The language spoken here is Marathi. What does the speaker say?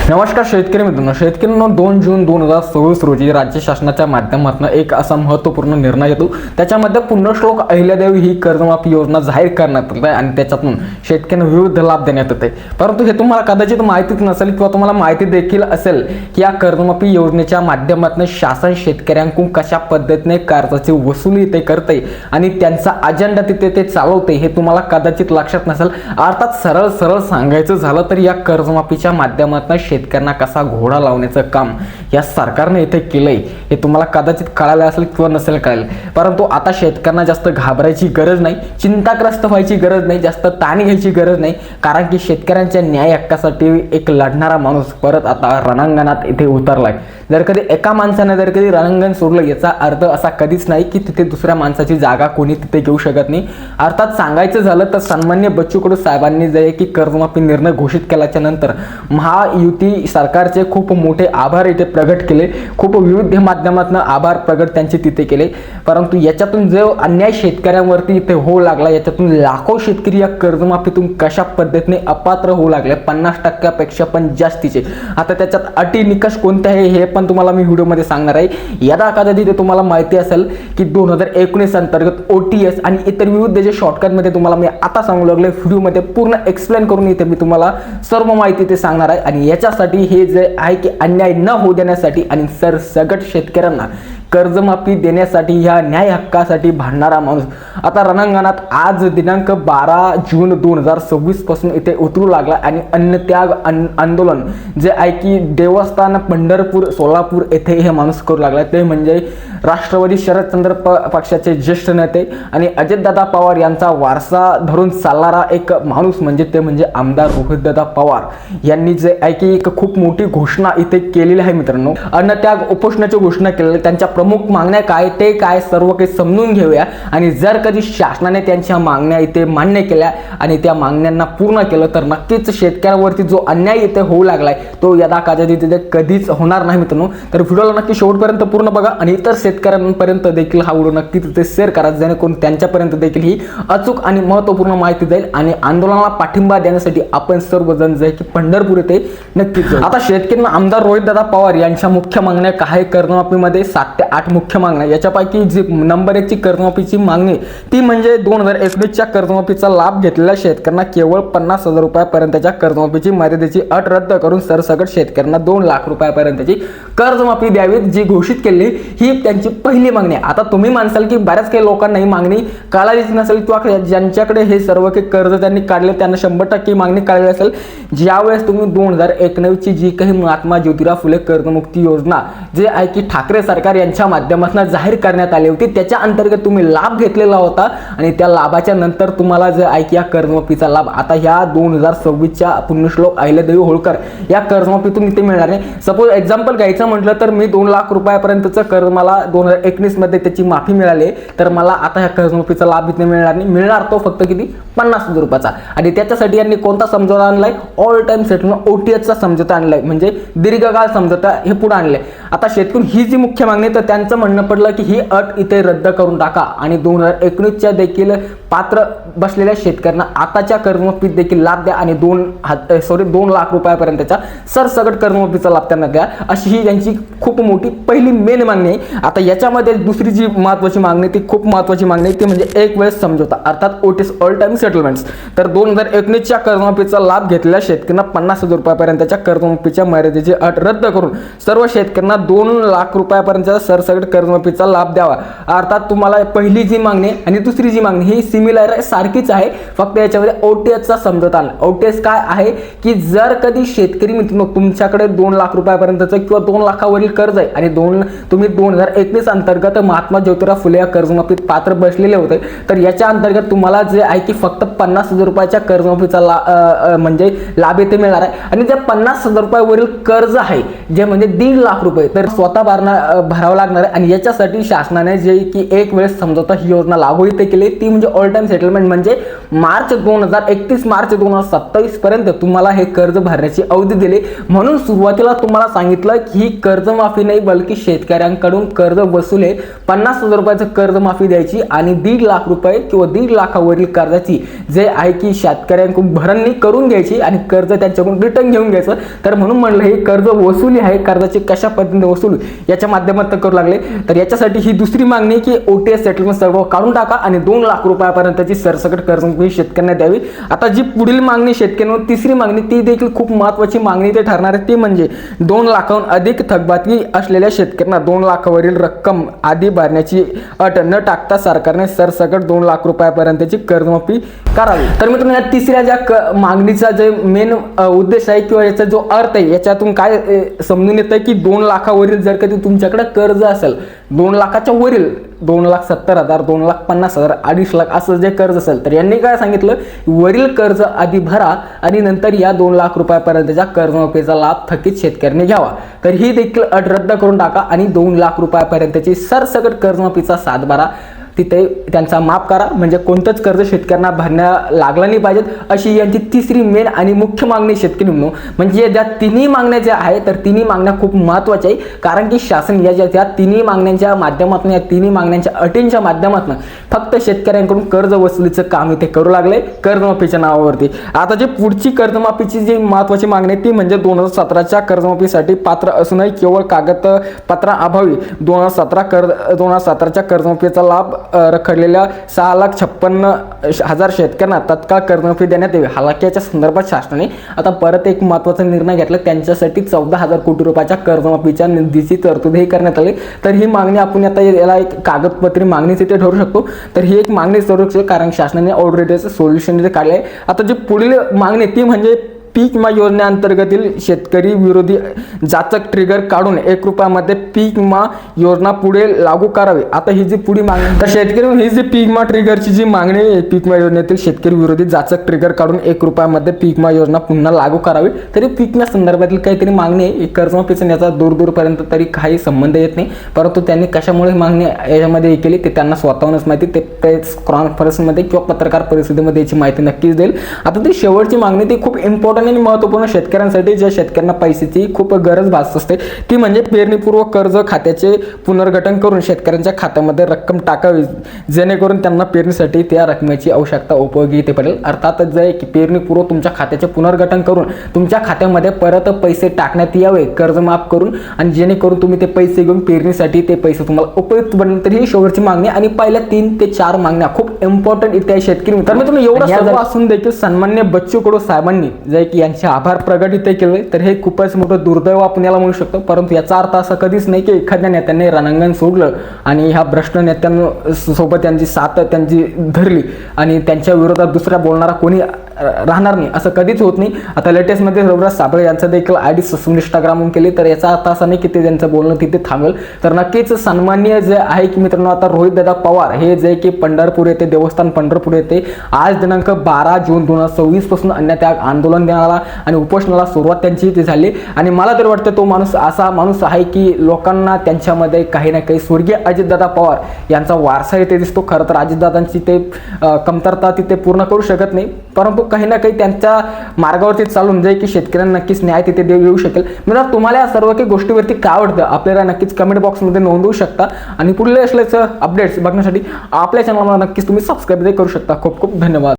नमस्कार शेतकरी मित्रांनो, शेतकऱ्यांना 2 जून 2026 रोजी राज्य शासनाच्या माध्यमातून एक असा महत्त्वपूर्ण निर्णय येतो। त्याच्यामध्ये पुण्यश्लोक अहिल्यादेवी ही कर्जमाफी योजना जाहीर करण्यात आली आणि त्याच्यातून शेतकऱ्यांना विविध लाभ देण्यात येते। परंतु हे तुम्हाला कदाचित माहितीच नसेल किंवा तुम्हाला माहिती देखील असेल की या कर्जमाफी योजनेच्या माध्यमातून शासन शेतकऱ्यांकडून कशा पद्धतीने कर्जाची वसुली ते करते आणि त्यांचा अजेंडा तिथे ते चालवते हे तुम्हाला कदाचित लक्षात नसेल। अर्थात सरळ सांगायचं झालं तर या कर्जमाफीच्या माध्यमातून शेतकऱ्यांना कसा घोडा लावण्याचं काम या सरकारने इथे केलंय हे तुम्हाला कदाचित कळालं असेल किंवा नसेल कळालं। परंतु आता शेतकऱ्यांना जास्त घाबरायची गरज नाही, चिंताग्रस्त व्हायची गरज नाही, जास्त ताण घ्यायची गरज नाही, कारण की शेतकऱ्यांच्या न्याय हक्कासाठी एक लढणारा माणूस परत आता रणांगणात इथे उतरलाय। जर कधी एका माणसाने जर कधी रणांगण सोडलं याचा अर्थ असा कधीच नाही की तिथे दुसऱ्या माणसाची जागा कोणी तिथे घेऊ शकत नाही। अर्थात सांगायचं झालं तर सन्माननीय बच्चू कडू साहेबांनी जे की कर्जमाफी निर्णय घोषित केल्याच्या नंतर महायुती सरकारचे खूप मोठे आभार इथे प्रगट केले, खूप विविध माध्यमातून आभार प्रगट त्यांचे तिथे केले। परंतु याच्यातून जो अन्याय शेतकऱ्यांवरती इथे होऊ लागला, याच्यातून लाखो शेतकरी या कर्जमाफीतून कशा पद्धतीने अपात्र होऊ लागले, 50% पण जास्तीचे। आता त्याच्यात अटी निकष कोणते आहे हे पण तुम्हाला मी व्हिडिओमध्ये सांगणार आहे। यदा कदाचित तुम्हाला माहिती असेल की 2019 अंतर्गत OTS आणि इतर विविध जे शॉर्टकट मध्ये तुम्हाला मी आता सांगू लागले, व्हिडिओमध्ये पूर्ण एक्सप्लेन करून इथे मी तुम्हाला सर्व माहिती ते सांगणार आहे। आणि याच्यासाठी हे जे आहे की अन्याय न होऊ देण्यासाठी आणि सरसकट शेतकऱ्यांना कर्जमाफी देण्यासाठी ह्या न्याय हक्कासाठी भांडणारा माणूस आता रणांगणात आज दिनांक 12 जून 2026 पासून इथे उतरू लागला। आणि अन्नत्याग आंदोलन जे आहे की देवस्थान पंढरपूर सोलापूर येथे हे माणूस करू लागला। ते म्हणजे राष्ट्रवादी शरदचंद्र पक्षाचे ज्येष्ठ नेते आणि अजितदादा पवार यांचा वारसा धरून चालणारा एक माणूस म्हणजे ते म्हणजे आमदार रोहितदादा पवार यांनी जे आहे की एक खूप मोठी घोषणा इथे केलेली आहे। मित्रांनो, अन्नत्याग उपोषणाची घोषणा केलेली, त्यांच्या प्रमुख मागण्या काय ते काय सर्व काही समजून घेऊया। आणि जर कधी शासनाने त्यांच्या मागण्या इथे मान्य केल्या आणि त्या मागण्यांना पूर्ण केलं तर नक्कीच शेतकऱ्यांवरती जो अन्याय इथे होऊ लागलाय तो यदा कदाचित तिथे कधीच होणार नाही। मित्रांनो, तर व्हिडिओला नक्की शेवटपर्यंत पूर्ण बघा आणि इतर शेतकऱ्यांपर्यंत देखील हा व्हिडिओ नक्की तिथे शेअर करा, जेणेकरून त्यांच्यापर्यंत देखील ही अचूक आणि महत्त्वपूर्ण माहिती जाईल आणि आंदोलनाला पाठिंबा देण्यासाठी आपण सर्वजण जे की पंढरपूर येथे नक्कीच जाऊ। आता शेतकऱ्यांना आमदार रोहितदादा पवार यांच्या मुख्य मागण्या काय कर्जमाफीमध्ये 7 ते 8 मुख्य मागण्या। याच्यापैकी जी नंबर 1 ची कर्जमाफीची मागणी ती म्हणजे 2019च्या कर्जमाफीचा लाभ घेतलेल्या शेतकऱ्यांना केवळ 50,000 रुपयापर्यंतच्या कर्जमाफीची मर्यादेची अट रद्द करून सरसकट शेतकऱ्यांना 2 लाख रुपयापर्यंतची कर्जमाफी द्यावी जी घोषित केली ही त्यांची पहिली मागणी आहे। आता तुम्ही मानसाल की बऱ्याच काही लोकांना ही मागणी कळालीच नसेल किंवा ज्यांच्याकडे हे सर्व काही कर्ज त्यांनी काढले त्यांना 100% मागणी कळली असेल। ज्यावेळेस तुम्ही 2019 ची जी काही महात्मा ज्योतिराव फुले कर्जमुक्ती योजना जे आहे की ठाकरे सरकार यांच्या माध्यमातून जाहीर करण्यात आली होती, त्याच्या अंतर्गत तुम्ही लाभ घेतलेला होता आणि त्या लाभाच्या नंतर तुम्हाला जे आहे की या कर्जमाफीचा लाभ आता ह्या 2026च्या पुण्यश्लोक अहिल्यादेवी होळकर या कर्जमाफीतून इथे मिळणार आहे। सपोज एक्झाम्पल घ्यायचं म्हटलं तर मी 2 लाख रुपयापर्यंतचं कर्ज मला 2019 मध्ये त्याची माफी मिळाली, तर मला आता ह्या कर्जमाफीचा लाभ इथे मिळणार नाही। मिळणार तो फक्त किती 50,000 रुपयाचा। आणि त्याच्यासाठी यांनी कोणता समझोता आणलाय? ऑल टाइम सेटलमेंट OTS चा समझोता आणलाय, म्हणजे दीर्घकाळ समझोता हे पुढे आणले। आता शेतकरी ही जी मुख्य मागणी तर त्यांचं म्हणणं पडलं की ही अट इथे रद्द करून टाका आणि 2019च्या देखील पात्र बसलेल्या शेतकऱ्यांना आताच्या कर्जमाफीत देखील लाभ द्या आणि 2 लाख रुपयापर्यंतच्या सरसकट कर्जमाफीचा लाभ त्यांना द्या, अशी ही त्यांची खूप मोठी पहिली मेन मागणी आहे। आता याच्यामध्ये दुसरी जी महत्त्वाची मागणी ती खूप महत्त्वाची मागणी ती म्हणजे एक वेळेस समझोता अर्थात OTS ऑल टाइम सेटलमेंट्स। तर 2019च्या कर्जमाफीचा लाभ घेतलेल्या शेतकऱ्यांना 50,000 रुपयापर्यंतच्या कर्जमाफीच्या मर्यादेची अट रद्द करून सर्व शेतकऱ्यांना 2 लाख रुपयापर्यंतच्या सरसकट कर्जमाफीचा लाभ द्यावा। अर्थात तुम्हाला पहिली जी मागणी आणि दुसरी जी मागणी ही सिमिलर आहे, सारखीच आहे, फक्त याच्यामध्ये OTS चा समझोता आला। OTS काय आहे की जर कधी शेतकरी मित्रांनो तुमच्याकडे 2 लाख रुपयापर्यंतचं किंवा 2 लाखावरील कर्ज आहे आणि तुम्ही 2019 अंतर्गत महात्मा ज्योतिराव फुले या कर्जमाफीत पात्र बसलेले होते, तर याच्या अंतर्गत तुम्हाला जे आहे की फक्त 50,000 रुपयाच्या कर्जमाफीचा म्हणजे लाभ इथे मिळणार आहे। आणि जे 50,000 रुपयावरील कर्ज आहे जे म्हणजे 1.5 लाख रुपये तर स्वतः भरावं लागणार आहे आणि याच्यासाठी शासनाने जे की एक वेळेस समझोता ही योजना लागू इथे केली ती म्हणजे ऑल टाइम सेटलमेंट म्हणजे मार्च 31 मार्च 2027 पर्यंत तुम्हाला हे कर्ज भरण्याची अवधी दिली। म्हणून सुरुवातीला तुम्हाला सांगितलं की ही कर्जमाफी नाही बल्कि शेतकऱ्यांकडून कर्ज वसुले 50,000 रुपयाचं कर्जमाफी द्यायची आणि 1.5 लाख रुपये किंवा 1.5 लाखावरील कर्जाची जे आहे की शेतकऱ्यांकडून भरणी करून घ्यायची आणि कर्ज त्यांच्याकडून रिटर्न घेऊन घ्यायचं। तर म्हणून म्हणलं हे कर्ज वसुली आहे, कर्जाची कशा पद्धतीने वसूल याच्या माध्यमातून करू लागले। तर याच्यासाठी ही दुसरी मागणी की ओटीएस सेटलमेंट सर्व काढून टाका आणि 2 लाख रुपयापर्यंतची सरसकट कर्जमाफी शेतकऱ्यांना द्यावी। आता जी पुढील मागणी शेतकऱ्यांवर तिसरी मागणी ती देखील खूप महत्त्वाची मागणी ते ठरणार आहे, ती म्हणजे 2 लाखाहून अधिक थकबाकी असलेल्या शेतकऱ्यांना 2 लाखावरील रक्कम आधी भरण्याची अट न टाकता सरकारने सरसकट 2 लाख रुपयापर्यंतची कर्जमाफी करावी। तर मित्रांनो या तिसऱ्या ज्या मागणीचा जे मेन उद्देश आहे किंवा याचा जो अर्थ आहे याच्यातून काय समजून येतं की 2 लाखावरील जर कधी तुमच्याकडे कर्ज असेल 2 लाखाच्या वरील 2,70,000 2,50,000 2.5 लाख असं जे कर्ज असेल तर यांनी काय सांगितलं वरील कर्ज आधी भरा आणि नंतर या 2 लाख रुपयापर्यंतच्या कर्जमाफीचा लाभ थकीत शेतकऱ्यांनी घ्यावा। तर ही देखील अट रद्द करून टाका आणि 2 लाख रुपयापर्यंतची सरसकट कर्जमाफीचा सातबारा तिथे त्यांचा माफ करा, म्हणजे कोणतंच कर्ज शेतकऱ्यांना भरण्या लागला नाही पाहिजेत अशी यांची तिसरी मेन आणि मुख्य मागणी शेतकरी म्हणून। म्हणजे ज्या तिन्ही मागण्या ज्या आहेत तर तिन्ही मागण्या खूप महत्त्वाच्या आहे, कारण की शासन या तिन्ही मागण्यांच्या माध्यमातून या तिन्ही मागण्यांच्या अटींच्या माध्यमातून फक्त शेतकऱ्यांकडून कर्ज वसुलीचं काम इथे करू लागले कर्जमाफीच्या नावावरती। आता जी पुढची कर्जमाफीची जी महत्त्वाची मागणी आहे ती म्हणजे 2017च्या कर्जमाफीसाठी पात्र असूनही केवळ कागदपत्राअभावी 2017च्या कर्जमाफीचा लाभ रखडलेल्या 6,56,000 शेतकऱ्यांना तत्काळ कर्जमाफी देण्यात यावी। हालाकी याच्या संदर्भात शासनाने आता परत एक महत्त्वाचा निर्णय घेतला, त्यांच्यासाठी 14,000 कोटी रुपयाच्या कर्जमाफीच्या निधीची तरतूदही करण्यात आली। तर ही मागणी आपण आता याला एक कागदपत्री मागणीच इथे ठरू शकतो। तर ही एक मागणी ठरू शकते कारण शासनाने ऑलरेडी सोल्युशन इथे काढले आहे। आता जी पुढील मागणी ती म्हणजे पीक विमा योजनेअंतर्गतील शेतकरी विरोधी जाचक ट्रिगर काढून 1 रुपयामध्ये पीक विमा योजना पुढे लागू करावी। आता ही जी पुढील मागणी तर शेतकरी ही जी पीक विमा ट्रिगरची जी मागणी आहे पीक विमा योजनेतील शेतकरी विरोधी जाचक ट्रिगर काढून 1 रुपयामध्ये पीक विमा योजना पुन्हा लागू करावी। तरी पीक विमा संदर्भातील काहीतरी मागणी आहे, कर्जमाफीचा याचा दूरपर्यंत तरी काही संबंध येत नाही, परंतु त्यांनी कशामुळे मागणी याच्यामध्ये केली ते त्यांना स्वतःहूनच माहिती, ते प्रेस कॉन्फरन्समध्ये किंवा पत्रकार परिषदेमध्ये याची माहिती नक्कीच देईल। आता ती शेवटची मागणी ती खूप इम्पॉर्टंट आणि महत्त्वपूर्ण शेतकऱ्यांसाठी ज्या शेतकऱ्यांना पैशाची खूप गरज भासत असते ती म्हणजे पेरणीपूर्व कर्ज खात्याचे पुनर्गठन करून शेतकऱ्यांच्या खात्यामध्ये रक्कम टाकावी, जेणेकरून त्यांना पेरणीसाठी त्या रकमेची आवश्यकता उपयोगी येते पडेल। अर्थात जे की पेरणीपूर्व तुमच्या खात्याचे पुनर्गठन करून तुमच्या खात्यामध्ये परत पैसे टाकण्यात यावे कर्ज माफ करून, आणि जेणेकरून तुम्ही ते पैसे घेऊन पेरणीसाठी ते पैसे तुम्हाला उपयुक्त बनेल। तर ही शेवटची मागणी आणि पहिल्या 3 ते 4 मागण्या खूप इम्पॉर्टंट इथे शेतकरी तर मी तुम्ही एवढं सर्व असून देखील सन्मान्य बच्चू कडू साहेबांनी जे की यांचे आभार प्रगट इथे केले, तर हे खूपच मोठं दुर्दैव आपण याला म्हणू शकतो। परंतु याचा अर्थ असा कधीच नाही की एखाद्या नेत्याने रणांगण सोडलं आणि ह्या भ्रष्ट नेत्यांसोबत त्यांची साथ त्यांची धरली आणि त्यांच्या विरोधात दुसरा बोलणारा कोणी राहणार नाही असं कधीच होत नाही। आता लेटेस्ट मध्ये रविराज साबळे यांचं देखील आयडी इंस्टाग्रामवरून केली, तर याचा अर्थ असा नाही की ते त्यांचं बोलणं तिथे थांबेल। तर नक्कीच सन्माननीय जे आहे की मित्रांनो आता रोहित दादा पवार हे जे की पंढरपूर येथे देवस्थान पंढरपूर येथे आज दिनांक 12 जून 2024 पासून अन्नत्याग आंदोलन देणारा आणि उपोषणाला सुरुवात त्यांची इथे झाली। आणि मला तर वाटतं तो माणूस असा माणूस आहे की लोकांना त्यांच्यामध्ये काही ना काही स्वर्गीय अजितदादा पवार यांचा वारसा इथे दिसतो। खरं तर अजितदादांची ते कमतरता तिथे पूर्ण करू शकत नाही, परंतु काही ना काही त्यांच्या मार्गावरती चालून जे की शेतकऱ्यांना नक्कीच न्याय तिथे येऊ शकेल। मित्रांनो तुम्हाला या सर्व काही गोष्टीवरती काय आवडतं आपल्याला नक्कीच कमेंट बॉक्समध्ये नोंदवू शकता आणि पुढले असल्याचं अपडेट्स बघण्यासाठी आपल्या चॅनलला नक्कीच तुम्ही सबस्क्राईब करू शकता। खूप खूप धन्यवाद।